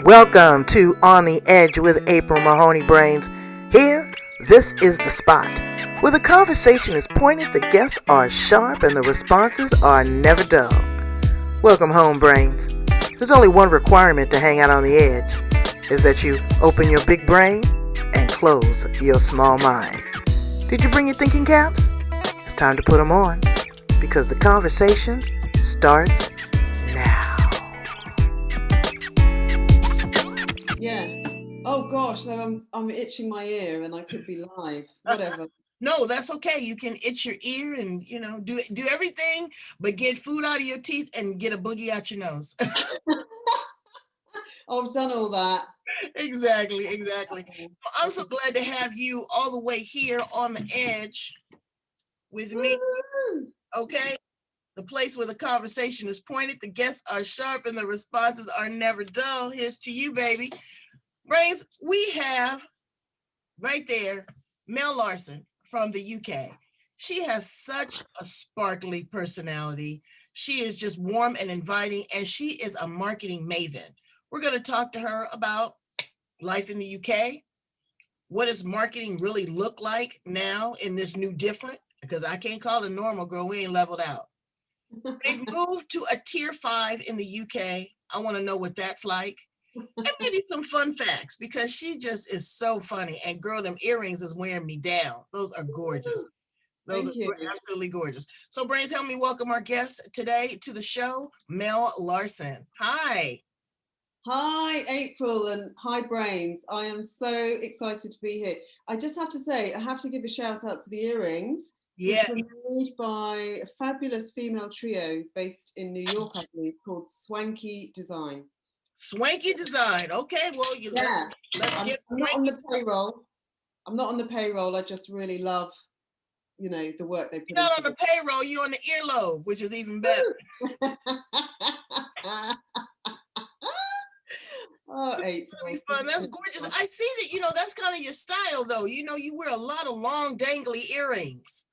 Welcome to On the Edge with April Mahoney Brains. Here, this is the spot where the conversation is pointed, the guests are sharp, and the responses are never dull. Welcome home, Brains. There's only one requirement to hang out on the edge, is that you open your big brain and close your small mind. Did you bring your thinking caps? It's time to put them on, because the conversation starts now. Yes. Oh gosh, so I'm itching my ear and I could be live. Whatever. No, that's okay. You can itch your ear and do everything, but get food out of your teeth and get a boogie out your nose. Oh, I've done all that. Exactly. I'm so glad to have you all the way here on the edge with me. Okay. The place where the conversation is pointed, the guests are sharp, and the responses are never dull. Here's to you, baby. Brains, we have right there Mel Larsen from the UK. She has such a sparkly personality. She is just warm and inviting, and she is a marketing maven. We're going to talk to her about life in the UK. What does marketing really look like now in this new different? Because I can't call it normal, girl. We ain't leveled out. They've moved to a tier 5 in the UK. I want to know what that's like. And maybe some fun facts, because she just is so funny. And girl, them earrings is wearing me down. Those are gorgeous. Those are absolutely gorgeous. So Brains, help me welcome our guest today to the show, Mel Larsen. Hi. Hi, April, and hi, Brains. I am so excited to be here. I just have to say, I have to give a shout out to the earrings. Yeah. Which were made by a fabulous female trio based in New York, I believe, called Swanky Design. Swanky Design. Okay, well, let's get I'm not on the payroll. I'm not on the payroll. I just really love, the work they put into it. You're not on the payroll. You're on the earlobe, which is even better. Oh, April. Really fun. That's gorgeous. I see that, that's kind of your style, though. You wear a lot of long, dangly earrings.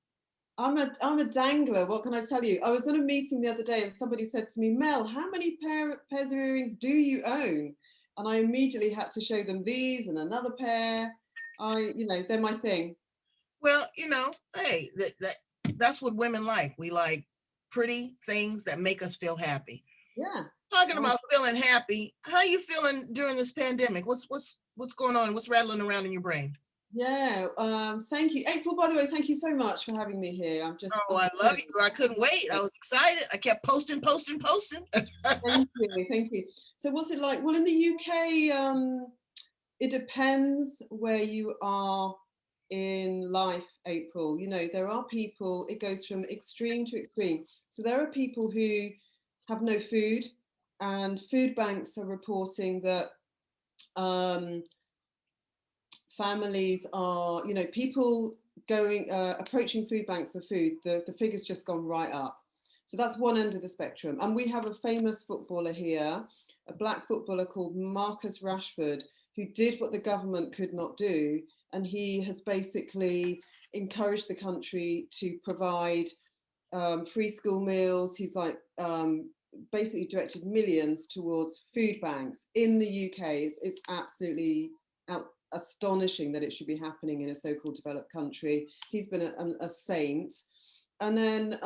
I'm a dangler. What can I tell you? I was in a meeting the other day and somebody said to me, Mel, how many pairs of earrings do you own? And I immediately had to show them these and another pair. They're my thing. Well, hey, that's what women like. We like pretty things that make us feel happy. Yeah. Talking about feeling happy, how you feeling during this pandemic? What's going on? What's rattling around in your brain? Yeah, thank you, April. By the way, thank you so much for having me here. I love you. I couldn't wait. I was excited. I kept posting. Thank you. So, what's it like? Well, in the UK, it depends where you are in life, April. There are people. It goes from extreme to extreme. So there are people who have no food, and food banks are reporting that. Families are, people approaching food banks for food, the figure's just gone right up. So that's one end of the spectrum. And we have a famous footballer here, a black footballer called Marcus Rashford, who did what the government could not do. And he has basically encouraged the country to provide free school meals. He's basically directed millions towards food banks in the UK. It's absolutely astonishing that it should be happening in a so-called developed country. He's been a saint. And then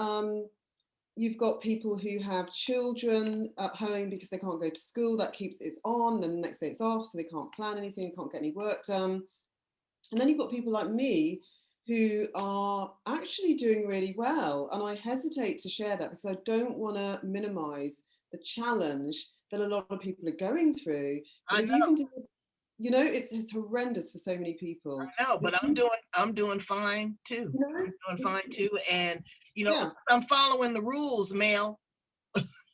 you've got people who have children at home because they can't go to school. That keeps it on, and the next day it's off, so they can't plan anything, can't get any work done. And then you've got people like me who are actually doing really well. And I hesitate to share that because I don't want to minimize the challenge that a lot of people are going through. But if you can do, it's horrendous for so many people. I know, but I'm doing fine too. I'm doing fine too. And I'm following the rules, Mel.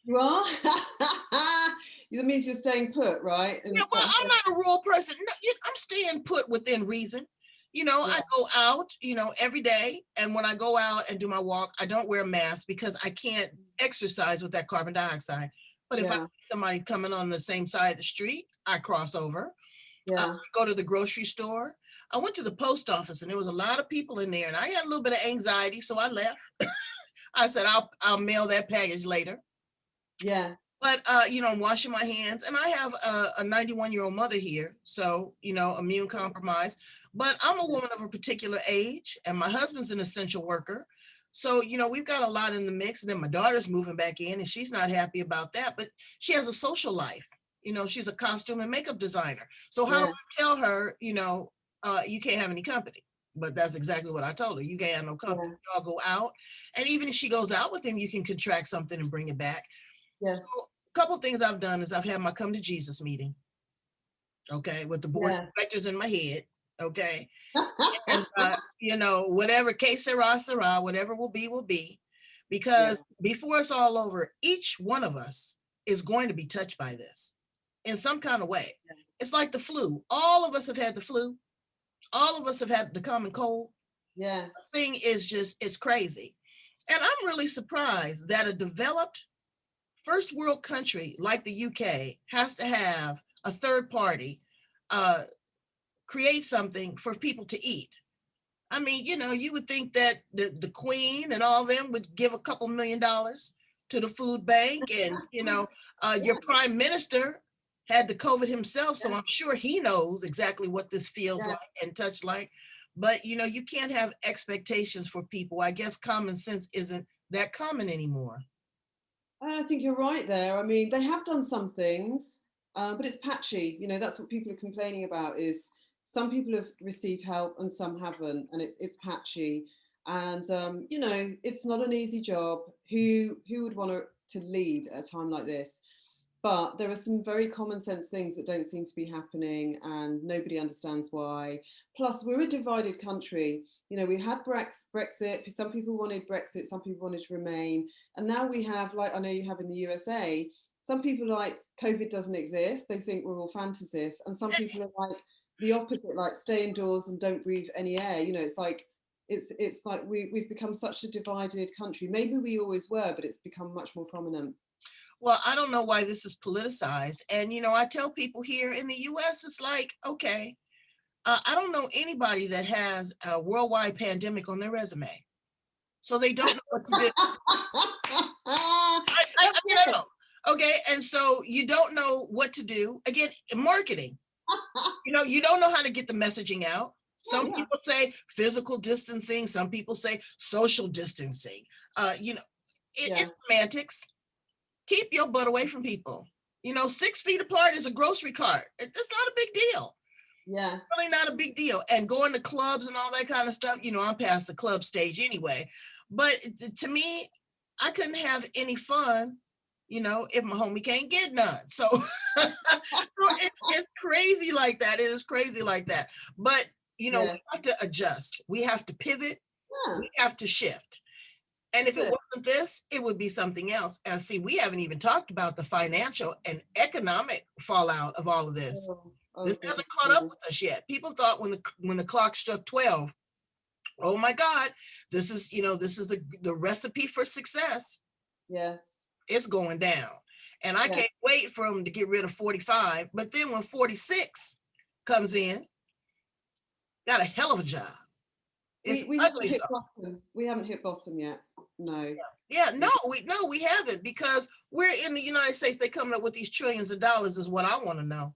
You are? That means you're staying put, right? Yeah, well, I'm not a rule person. No, I'm staying put within reason. I go out, every day. And when I go out and do my walk, I don't wear a mask because I can't exercise with that carbon dioxide. But if I see somebody coming on the same side of the street, I cross over. Yeah. Go to the grocery store. I went to the post office and there was a lot of people in there and I had a little bit of anxiety. So I left. I said, I'll mail that package later. Yeah. But, I'm washing my hands, and I have a 91-year-old mother here. So, immune compromised, but I'm a woman of a particular age, and my husband's an essential worker. So, we've got a lot in the mix. And then my daughter's moving back in, and she's not happy about that, but she has a social life. She's a costume and makeup designer. So how do I tell her, you can't have any company? But that's exactly what I told her. You can't have no company. Y'all go out. And even if she goes out with him, you can contract something and bring it back. Yes. So a couple of things I've done is I've had my come to Jesus meeting, okay, with the board of directors in my head, okay, and whatever case sera, whatever will be, because before it's all over, each one of us is going to be touched by this in some kind of way. It's like the flu. All of us have had the flu. All of us have had the common cold. Yeah. The thing is just, it's crazy. And I'm really surprised that a developed first world country like the UK has to have a third party create something for people to eat. I mean, you would think that the Queen and all them would give a couple $1 million to the food bank, and your prime minister had the COVID himself, so I'm sure he knows exactly what this feels like and touch like. But you can't have expectations for people. I guess common sense isn't that common anymore. I think you're right there. I mean, they have done some things, but it's patchy. That's what people are complaining about, is some people have received help and some haven't, and it's patchy. And it's not an easy job. Who would want to lead at a time like this? But there are some very common sense things that don't seem to be happening, and nobody understands why. Plus, we're a divided country. We had Brexit. Some people wanted Brexit, some people wanted to remain. And now we have, like I know you have in the USA, some people are like, COVID doesn't exist. They think we're all fantasists. And some people are like the opposite, like stay indoors and don't breathe any air. It's like, it's like we've become such a divided country. Maybe we always were, but it's become much more prominent. Well, I don't know why this is politicized. And, I tell people here in the US, it's like, okay, I don't know anybody that has a worldwide pandemic on their resume. So they don't know what to do. I know. Okay. And so you don't know what to do. Again, marketing, you don't know how to get the messaging out. Some people say physical distancing. Some people say social distancing. It's semantics. Keep your butt away from people. 6 feet apart is a grocery cart. It's not a big deal. Yeah. Really not a big deal. And going to clubs and all that kind of stuff, I'm past the club stage anyway. But to me, I couldn't have any fun, if my homie can't get none. So it's crazy like that. It is crazy like that. But, we have to adjust. We have to pivot. Yeah. We have to shift. And if it wasn't this, it would be something else. And see, we haven't even talked about the financial and economic fallout of all of this. This hasn't caught up with us yet. People thought when the clock struck 12, oh my God, this is the recipe for success. Yes. It's going down. And I can't wait for them to get rid of 45. But then when 46 comes in, got a hell of a job. We haven't hit bottom. We haven't hit bottom yet. No. Yeah, we haven't, because we're in the United States. They coming up with these trillions of dollars is what I want to know.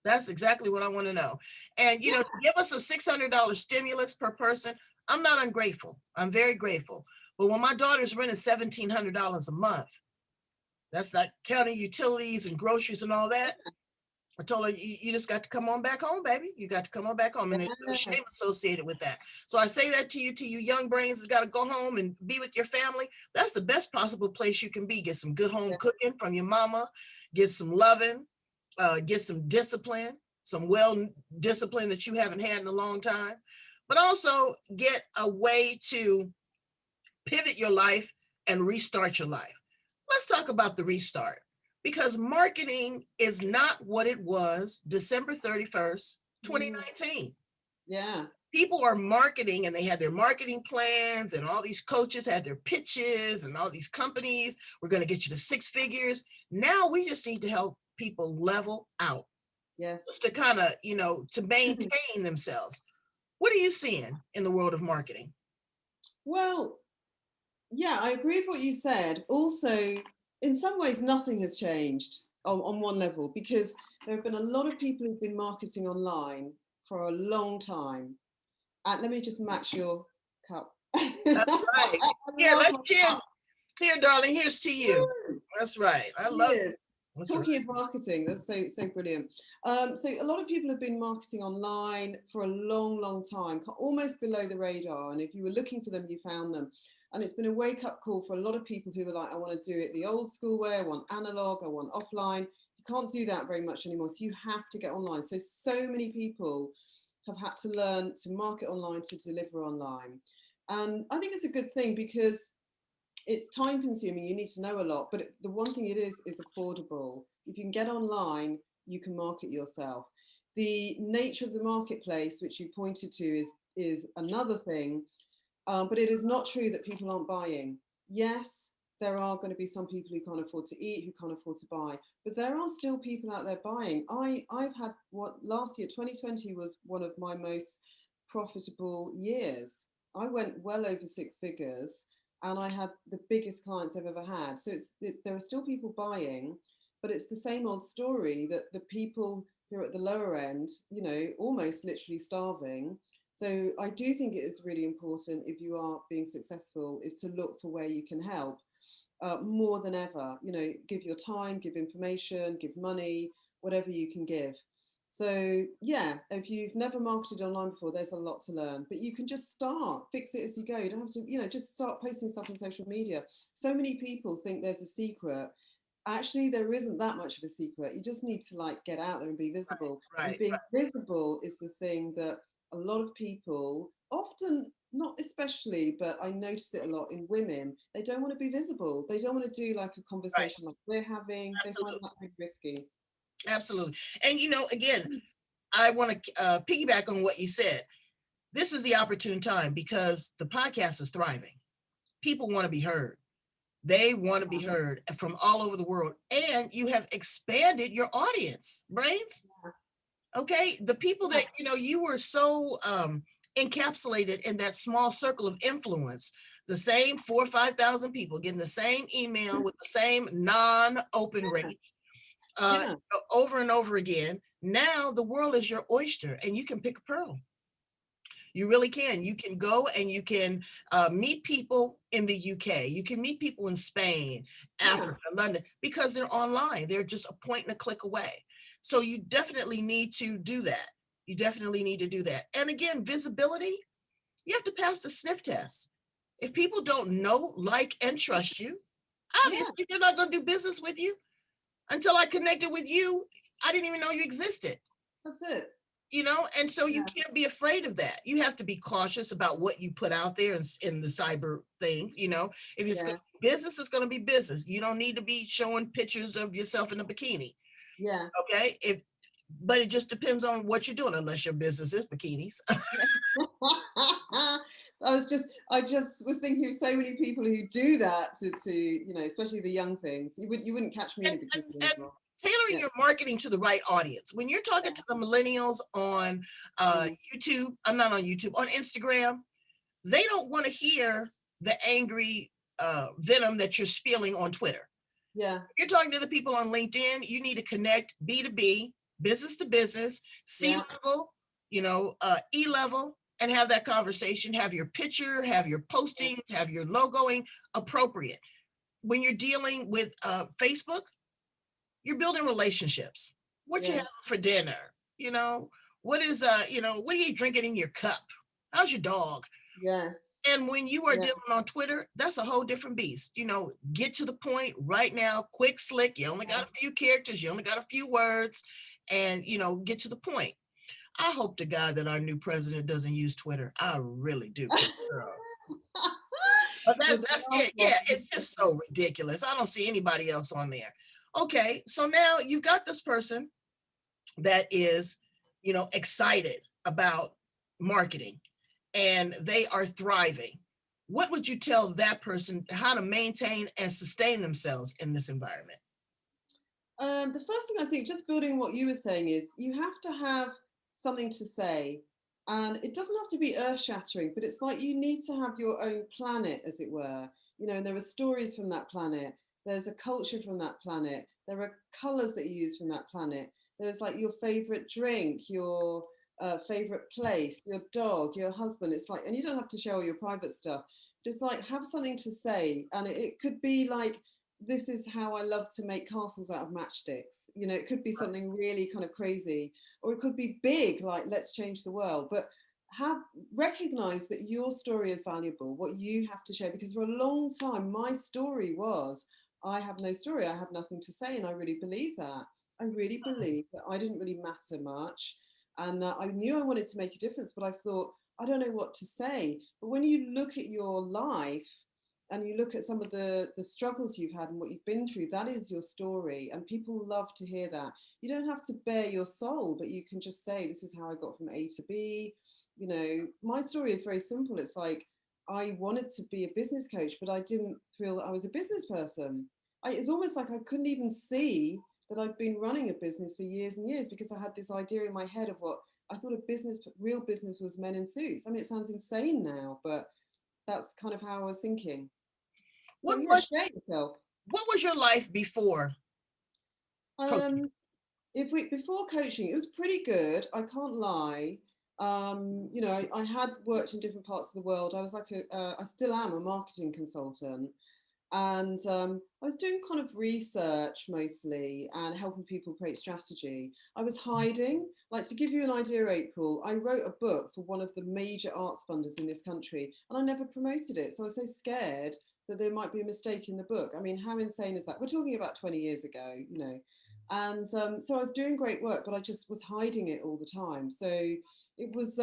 That's exactly what I want to know. And, to give us a $600 stimulus per person, I'm not ungrateful. I'm very grateful. But when my daughter's renting $1,700 a month, that's not counting utilities and groceries and all that. I told her, you just got to come on back home, baby. You got to come on back home. And there's no shame associated with that. So I say that to you young brains that's got to go home and be with your family. That's the best possible place you can be. Get some good home cooking from your mama. Get some loving. Get some discipline. Some discipline that you haven't had in a long time. But also get a way to pivot your life and restart your life. Let's talk about the restart. Because marketing is not what it was December 31st, 2019. Yeah. People are marketing, and they had their marketing plans, and all these coaches had their pitches, and all these companies were going to get you to 6 figures. Now we just need to help people level out. Yes. Just to kind of, to maintain themselves. What are you seeing in the world of marketing? Well, yeah, I agree with what you said. Also, In some ways, nothing has changed on one level, because there have been a lot of people who've been marketing online for a long time. And let me just match your cup. That's right. Here, let's cheers. Here, darling, here's to you. That's right. I love it. Talking of marketing, that's so brilliant. So a lot of people have been marketing online for a long time, almost below the radar. And if you were looking for them, you found them. And it's been a wake-up call for a lot of people who were like, I want to do it the old school way, I want analog, I want offline. You can't do that very much anymore. So you have to get online. So many people have had to learn to market online, to deliver online. And I think it's a good thing, because it's time consuming. You need to know a lot, but the one thing it is affordable. If you can get online, you can market yourself. The nature of the marketplace, which you pointed to, is another thing. But it is not true that people aren't buying. Yes, there are going to be some people who can't afford to eat, who can't afford to buy, but there are still people out there buying. I've had last year, 2020 was one of my most profitable years. I went well over 6 figures, and I had the biggest clients I've ever had. So there are still people buying, but it's the same old story, that the people who are at the lower end, almost literally starving. So I do think it is really important, if you are being successful, is to look for where you can help more than ever. Give your time, give information, give money, whatever you can give. So yeah, if you've never marketed online before, there's a lot to learn, but you can just start, fix it as you go. You don't have to, just start posting stuff on social media. So many people think there's a secret. Actually, there isn't that much of a secret. You just need to get out there and be visible. Right, and being visible is the thing that a lot of people, often, not especially, but I notice it a lot in women, they don't want to be visible. They don't want to do a conversation like we're having. Absolutely. They find that really risky. Absolutely. And again, I want to piggyback on what you said. This is the opportune time, because the podcast is thriving. People want to be heard. They want to be heard from all over the world. And you have expanded your audience, Brains. Okay. The people that, you were so encapsulated in that small circle of influence, the same 4,000 or 5,000 people getting the same email with the same non-open rate over and over again. Now the world is your oyster, and you can pick a pearl. You really can. You can go and you can meet people in the UK. You can meet people in Spain, Africa, London, because they're online. They're just a point and a click away. So you definitely need to do that. You definitely need to do that. And again, visibility, you have to pass the sniff test. If people don't know, like, and trust you, obviously they're not going to do business with you. Until I connected with you, I didn't even know you existed. That's it. And so you can't be afraid of that. You have to be cautious about what you put out there in the cyber thing. If it's gonna be business, it's going to be business. You don't need to be showing pictures of yourself in a bikini. Yeah. Okay. But it just depends on what you're doing, unless your business is bikinis. I just was thinking of so many people who do that to especially the young things. You wouldn't catch me in a bikini as well. Tailoring your marketing to the right audience. When you're talking to the millennials on YouTube, I'm not on YouTube, on Instagram, they don't want to hear the angry venom that you're spilling on Twitter. Yeah. You're talking to the people on LinkedIn, you need to connect B2B, business to business, C-level, E-level, and have that conversation, have your picture, have your postings, have your logoing appropriate. When you're dealing with Facebook, you're building relationships. What you have for dinner? What is what are you drinking in your cup? How's your dog? Yes. And when you are dealing on Twitter, that's a whole different beast. Get to the point right now, quick, slick. You only got a few characters, you only got a few words, and get to the point. I hope to God that our new president doesn't use Twitter. I really do. But that's it. Yeah, it's just so ridiculous. I don't see anybody else on there. Okay, so now you've got this person that is, excited about marketing, and they are thriving. What would you tell that person how to maintain and sustain themselves in this environment? The first thing I think, just building on what you were saying, is you have to have something to say. And it doesn't have to be earth-shattering, but it's like you need to have your own planet, as it were. And there are stories from that planet. There's a culture from that planet. There are colors that you use from that planet. There's like your favorite drink, your favorite place, your dog, your husband. It's like, and you don't have to share all your private stuff. But it's like, have something to say. And it could be like, this is how I love to make castles out of matchsticks. You know, it could be something really kind of crazy, or it could be big, like let's change the world. But recognize that your story is valuable, what you have to share, because for a long time my story was, I have no story, I have nothing to say. And I really believe that. I really believe that I didn't really matter much, and that I knew I wanted to make a difference, but I thought, I don't know what to say. But when you look at your life and you look at some of the struggles you've had and what you've been through, that is your story. And people love to hear that. You don't have to bare your soul, but you can just say, this is how I got from A to B. You know, my story is very simple. It's like, I wanted to be a business coach, but I didn't feel that I was a business person. It's almost like I couldn't even see that I'd been running a business for years and years, because I had this idea in my head of what I thought a business, real business, was men in suits. I mean, it sounds insane now, but that's kind of how I was thinking. So share yourself. What was your life before coaching? Before coaching, it was pretty good. I can't lie. You know, I had worked in different parts of the world. I was like I still am a marketing consultant. And I was doing kind of research mostly and helping people create strategy. I was hiding. Like, to give you an idea, April, I wrote a book for one of the major arts funders in this country, and I never promoted it. So I was so scared that there might be a mistake in the book. I mean, how insane is that? We're talking about 20 years ago, you know. And so I was doing great work, but I just was hiding it all the time. So it was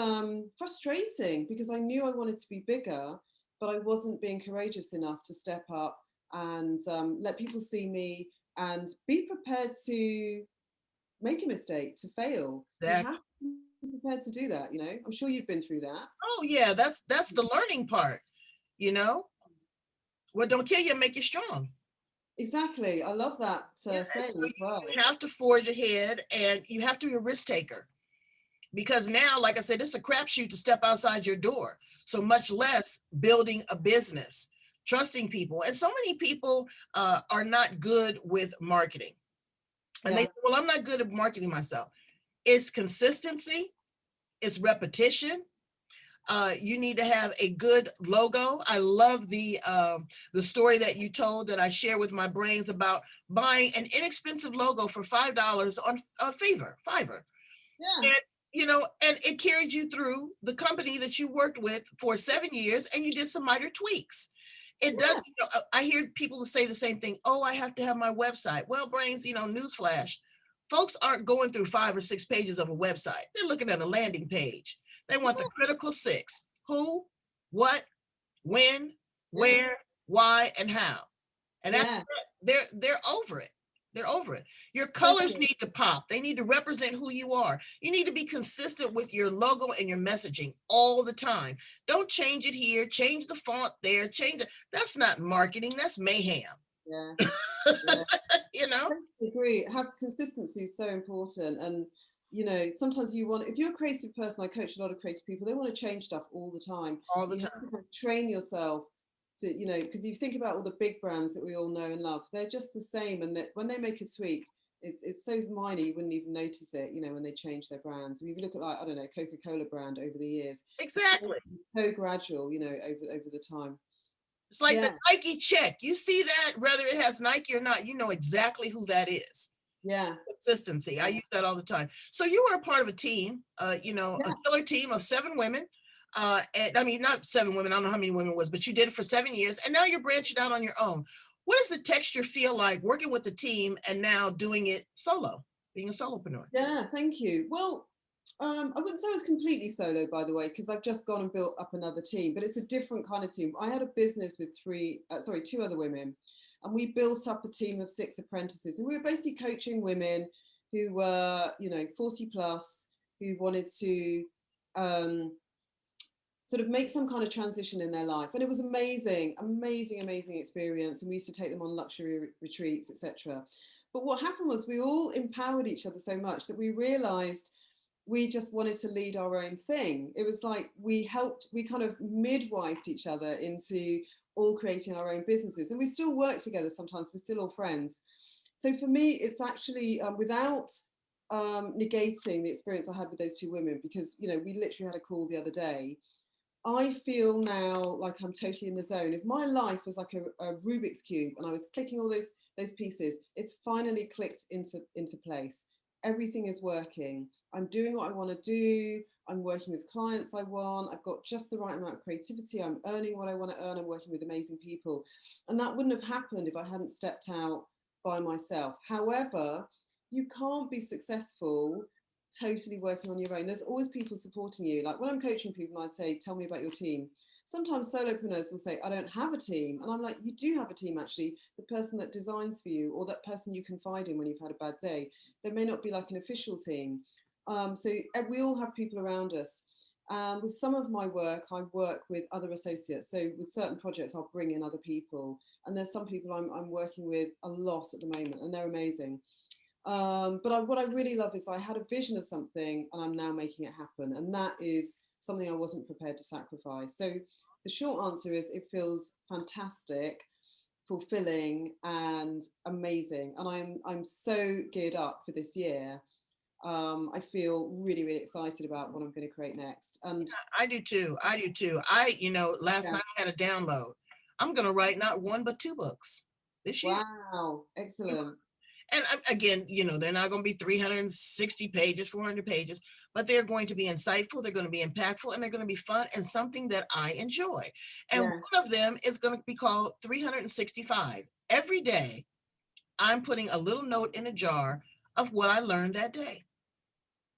frustrating, because I knew I wanted to be bigger, but I wasn't being courageous enough to step up and let people see me and be prepared to make a mistake, to fail. You have to be prepared to do that, you know. I'm sure you've been through that. Oh yeah, that's the learning part, you know. What don't kill you make you strong. Exactly. I love that saying as well. You have to forge ahead, and you have to be a risk taker. Because now, like I said, it's a crapshoot to step outside your door. So much less building a business, trusting people. And so many people are not good with marketing. And they say, well, I'm not good at marketing myself. It's consistency. It's repetition. You need to have a good logo. I love the story that you told that I share with my brains about buying an inexpensive logo for $5 on Fiverr. Yeah. And, you know, and it carried you through the company that you worked with for 7 years, and you did some minor tweaks. It does. You know, I hear people say the same thing. Oh, I have to have my website. Well, brains, you know, newsflash. Folks aren't going through 5 or 6 pages of a website. They're looking at a landing page. They want the critical 6: who, what, when, where, why, and how. And they're over it. They're over it. Your colors need to pop. They need to represent who you are. You need to be consistent with your logo and your messaging all the time. Don't change it here, change the font there, change it. That's not marketing, that's mayhem. Yeah. You know? I agree. Consistency is so important. And you know, sometimes if you're a creative person, I coach a lot of creative people, they want to change stuff all the time. All the time. You have to train yourself to, you know, because you think about all the big brands that we all know and love, they're just the same. And that when they make a tweak, it's so minor you wouldn't even notice it, you know, when they change their brands. If you look at, like, I don't know, Coca-Cola brand over the years. Exactly. So gradual, you know, over the time. It's like the Nike check. You see that, whether it has Nike or not, you know exactly who that is. Yeah. Consistency. I use that all the time. So you were a part of a team, you know, a killer team of 7 women. And I mean, not 7 women, I don't know how many women it was, but you did it for 7 years, and now you're branching out on your own. What does the texture feel like working with the team and now doing it solo, being a solopreneur? Yeah, thank you. Well, I wouldn't say I was completely solo, by the way, because I've just gone and built up another team, but it's a different kind of team. I had a business with 2 other women, and we built up a team of 6 apprentices, and we were basically coaching women who were, you know, 40 plus, who wanted to sort of make some kind of transition in their life. And it was amazing experience. And we used to take them on luxury retreats, etc. But what happened was we all empowered each other so much that we realized we just wanted to lead our own thing. It was like we kind of midwifed each other into all creating our own businesses, and we still work together sometimes, we're still all friends. So for me, it's actually without negating the experience I had with those two women, because, you know, we literally had a call the other day. I feel now like I'm totally in the zone. If my life was like a Rubik's Cube and I was clicking all those pieces, it's finally clicked into place. Everything is working. I'm doing what I want to do. I'm working with clients I want. I've got just the right amount of creativity. I'm earning what I want to earn. I'm working with amazing people. And that wouldn't have happened if I hadn't stepped out by myself. However, you can't be successful totally working on your own. There's always people supporting you. Like when I'm coaching people and I'd say, tell me about your team. Sometimes solopreneurs will say, I don't have a team. And I'm like, you do have a team, actually. The person that designs for you, or that person you confide in when you've had a bad day. There may not be like an official team. So we all have people around us. With some of my work, I work with other associates. So with certain projects, I'll bring in other people. And there's some people I'm working with a lot at the moment, and they're amazing. But what I really love is I had a vision of something and I'm now making it happen. And that is something I wasn't prepared to sacrifice. So the short answer is it feels fantastic, fulfilling and amazing. And I'm so geared up for this year. I feel really, really excited about what I'm going to create next. And I do too. Last night I had a download. I'm going to write not one, but 2 books this year. Wow. Excellent. And again, they're not going to be 360 pages, 400 pages, but they're going to be insightful. They're going to be impactful, and they're going to be fun and something that I enjoy. And one of them is going to be called 365. Every day, I'm putting a little note in a jar of what I learned that day.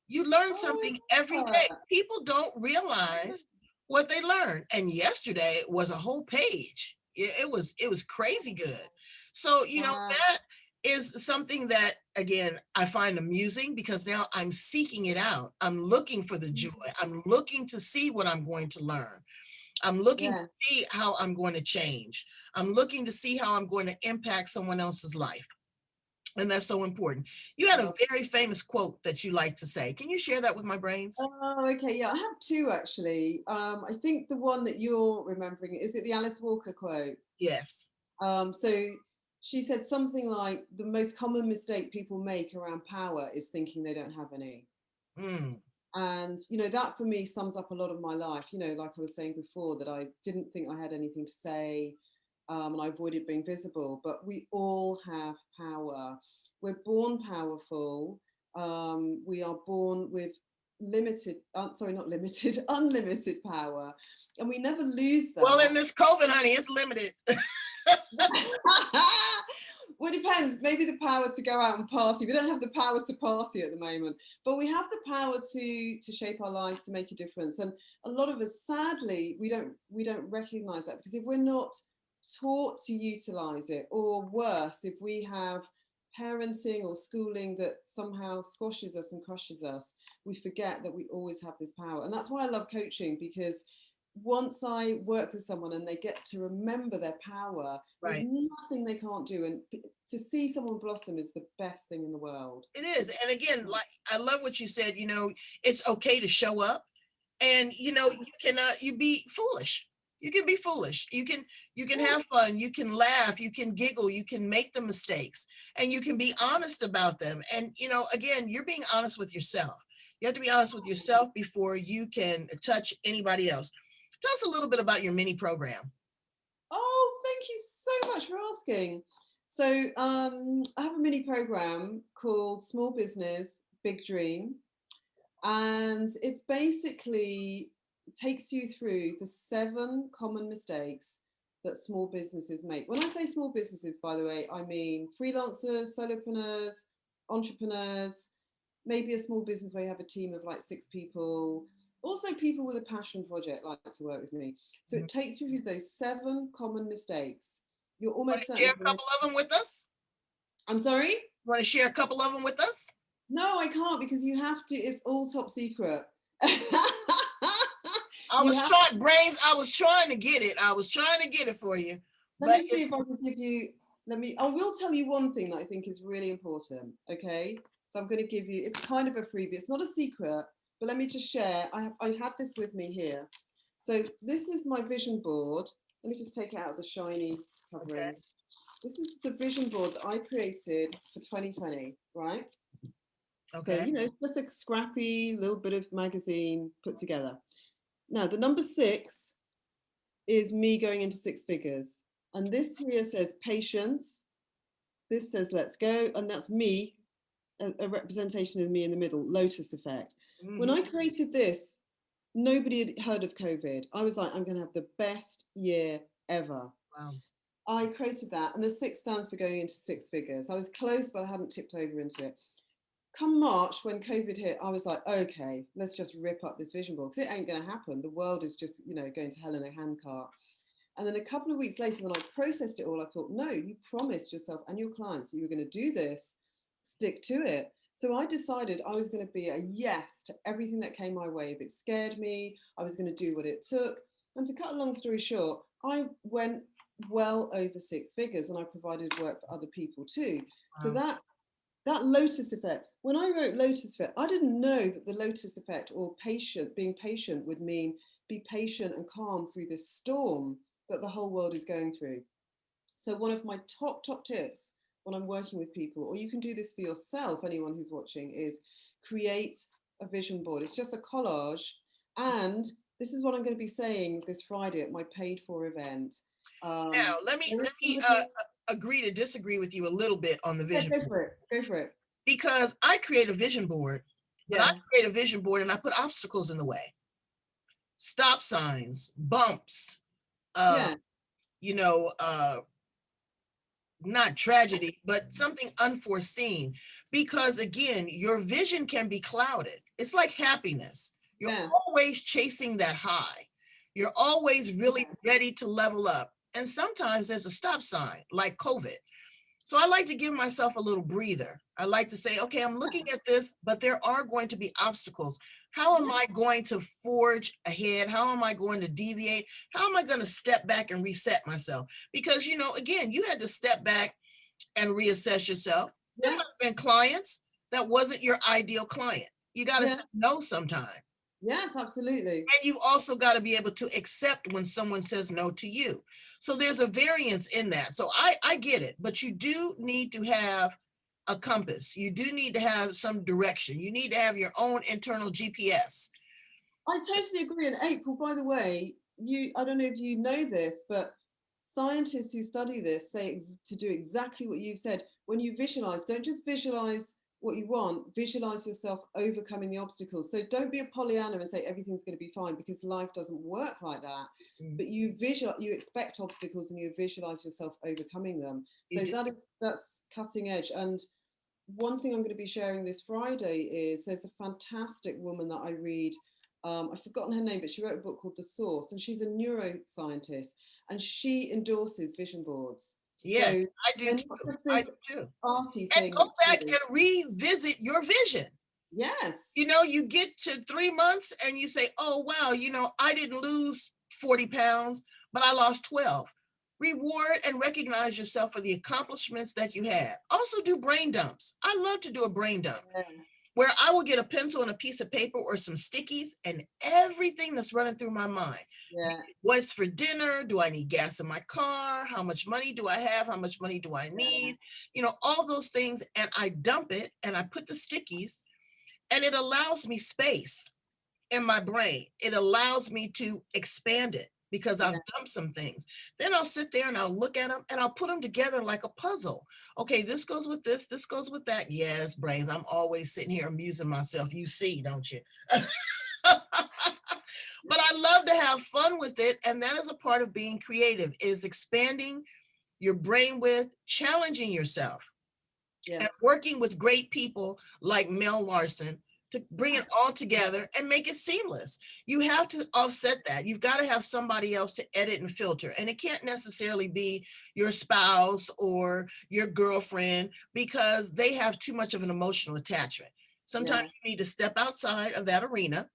You learn something every day. People don't realize what they learn. And yesterday was a whole page. It was crazy good. So, that is something that, again, I find amusing, because now I'm seeking it out. I'm looking for the joy. I'm looking to see what I'm going to learn. I'm looking to see how I'm going to change. I'm looking to see how I'm going to impact someone else's life. And that's so important. You had a very famous quote that you like to say. Can you share that with my brains? Oh, okay. Yeah, I have 2 actually. I think the one that you're remembering, is it the Alice Walker quote? Yes. So she said something like, the most common mistake people make around power is thinking they don't have any. And, that for me sums up a lot of my life. Like I was saying before, that I didn't think I had anything to say, and I avoided being visible. But we all have power. We're born powerful. We are born with unlimited power. And we never lose that. Well, in this COVID, honey, it's limited. Well, it depends. Maybe the power to go out and party. We don't have the power to party at the moment, but we have the power to shape our lives, to make a difference. And a lot of us, sadly, we don't recognize that, because if we're not taught to utilize it, or worse, if we have parenting or schooling that somehow squashes us and crushes us, we forget that we always have this power. And that's why I love coaching, because once I work with someone and they get to remember their power, there's nothing they can't do. And to see someone blossom is the best thing in the world. It is. And again, like, I love what you said, it's okay to show up, and, you be foolish. You can be foolish. You can have fun. You can laugh. You can giggle. You can make the mistakes, and you can be honest about them. And, again, you're being honest with yourself. You have to be honest with yourself before you can touch anybody else. Tell us a little bit about your mini program. Oh, thank you so much for asking. So I have a mini program called Small Business, Big Dream. And it's basically takes you through the 7 common mistakes that small businesses make. When I say small businesses, by the way, I mean freelancers, solopreneurs, entrepreneurs, maybe a small business where you have a team of like 6 people. Also, people with a passion project like to work with me. So it takes you through those 7 common mistakes. You're almost certain. Share a couple of them with us? I'm sorry? You want to share a couple of them with us? No, I can't, because you have to. It's all top secret. I was trying to get it. I was trying to get it for you. Let me see if I can give you. I will tell you one thing that I think is really important. Okay, so I'm going to give you. It's kind of a freebie. It's not a secret. But let me just share. I had this with me here. So this is my vision board. let me just take it out of the shiny covering. Okay. This is the vision board that I created for 2020, right? Okay. So, you know, just a scrappy little bit of magazine put together. Now, the number 6 is me going into 6 figures. And this here says patience. This says let's go. And that's me, a representation of me in the middle, lotus effect. When I created this, nobody had heard of COVID. I was like, I'm going to have the best year ever. Wow. I created that. And the 6 stands for going into 6 figures. I was close, but I hadn't tipped over into it. Come March, when COVID hit, I was like, okay, let's just rip up this vision board because it ain't going to happen. The world is just, you know, going to hell in a handcart. And then a couple of weeks later, when I processed it all, I thought, no, you promised yourself and your clients that you were going to do this, stick to it. So I decided I was going to be a yes to everything that came my way. If it scared me, I was going to do what it took. And to cut a long story short, I went well over 6 figures and I provided work for other people too. Wow. So that lotus effect, when I wrote lotus effect, I didn't know that the lotus effect or being patient would mean be patient and calm through this storm that the whole world is going through. So one of my top tips when I'm working with people, or you can do this for yourself, anyone who's watching, is create a vision board. It's just a collage. And this is what I'm going to be saying this Friday at my paid for event. Now, let me agree to disagree with you a little bit on the vision board. Go for it. Because I create a vision board, but I create a vision board and I put obstacles in the way. Stop signs, bumps, you know, not tragedy, but something unforeseen. Because again, your vision can be clouded. It's like happiness. You're always chasing that high. You're always really ready to level up. And sometimes there's a stop sign like COVID. So I like to give myself a little breather. I like to say, okay, I'm looking at this, but there are going to be obstacles. How am I going to forge ahead? How am I going to deviate? How am I going to step back and reset myself? Because, you know, again, you had to step back and reassess yourself. There might have been clients that wasn't your ideal client. You got to say no sometime. Yes, absolutely. And you've also got to be able to accept when someone says no to you. So there's a variance in that. So I get it, but you do need to have a compass. You do need to have some direction. You need to have your own internal GPS. I totally agree. And April, by the way, I don't know if you know this, but scientists who study this say to do exactly what you've said. When you visualize, don't just visualize what you want, visualize yourself overcoming the obstacles. So don't be a Pollyanna and say everything's going to be fine, because life doesn't work like that. But you expect obstacles and you visualize yourself overcoming them. So that's cutting edge. And one thing I'm going to be sharing this Friday is there's a fantastic woman that I read. I've forgotten her name, but she wrote a book called The Source, and she's a neuroscientist, and she endorses vision boards. Yes, so I do too. Arty and thing go back and revisit your vision. Yes. You know, you get to 3 months and you say, oh, wow, you know, I didn't lose 40 pounds, but I lost 12. Reward and recognize yourself for the accomplishments that you had. Also do brain dumps. I love to do a brain dump where I will get a pencil and a piece of paper or some stickies and everything that's running through my mind. What's for dinner? Do I need gas in my car? How much money do I have? How much money do I need? You know, all those things. And I dump it and I put the stickies, and it allows me space in my brain. It allows me to expand it because I've dumped some things. Then I'll sit there and I'll look at them and I'll put them together like a puzzle. Okay, this goes with this goes with that. Yes, brains, I'm always sitting here amusing myself. You see, don't you? But I love to have fun with it. And that is a part of being creative, is expanding your brain width, challenging yourself, and working with great people like Mel Larsen to bring it all together and make it seamless. You have to offset that. You've got to have somebody else to edit and filter. And it can't necessarily be your spouse or your girlfriend, because they have too much of an emotional attachment. Sometimes you need to step outside of that arena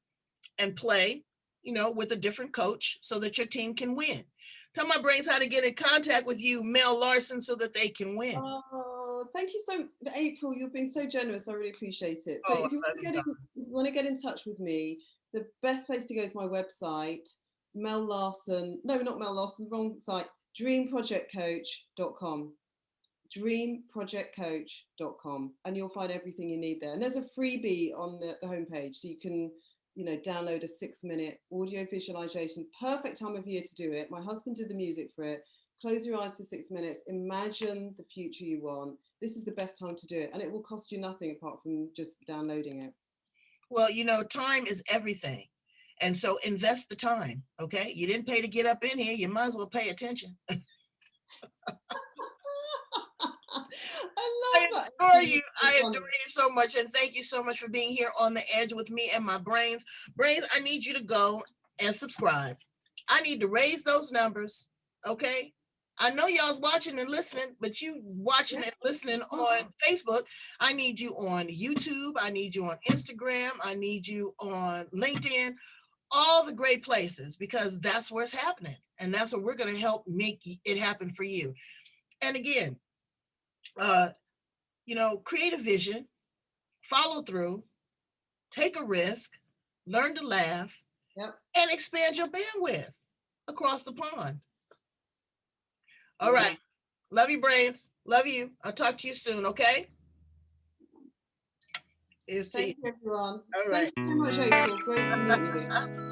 and play, you know, with a different coach so that your team can win. Tell my brains how to get in contact with you, Mel Larsen, so that they can win. Oh, thank you so much, April. You've been so generous. I really appreciate it. So if you want to get in touch with me, the best place to go is my website, Mel Larsen, no, not Mel Larsen, wrong site, dreamprojectcoach.com. dreamprojectcoach.com, and you'll find everything you need there. And there's a freebie on the homepage, so you can, you know, download a 6-minute audio visualization. Perfect time of year to do it. My husband did the music for it. Close your eyes for 6 minutes. Imagine the future you want. This is the best time to do it, and it will cost you nothing apart from just downloading it. Well, you know, time is everything. And so invest the time, okay? You didn't pay to get up in here. You might as well pay attention. I adore you. I adore you so much. And thank you so much for being here on the edge with me and my brains. Brains, I need you to go and subscribe. I need to raise those numbers, okay? I know y'all's watching and listening, but you watching and listening on Facebook. I need you on YouTube. I need you on Instagram. I need you on LinkedIn. All the great places, because that's where it's happening. And that's what we're going to help make it happen for you. And again, you know, create a vision, follow through, take a risk, learn to laugh, and expand your bandwidth across the pond. All right. Love you, brains. Love you. I'll talk to you soon, okay? Thank you, everyone. All right. Thank you so much, April. Great to meet you.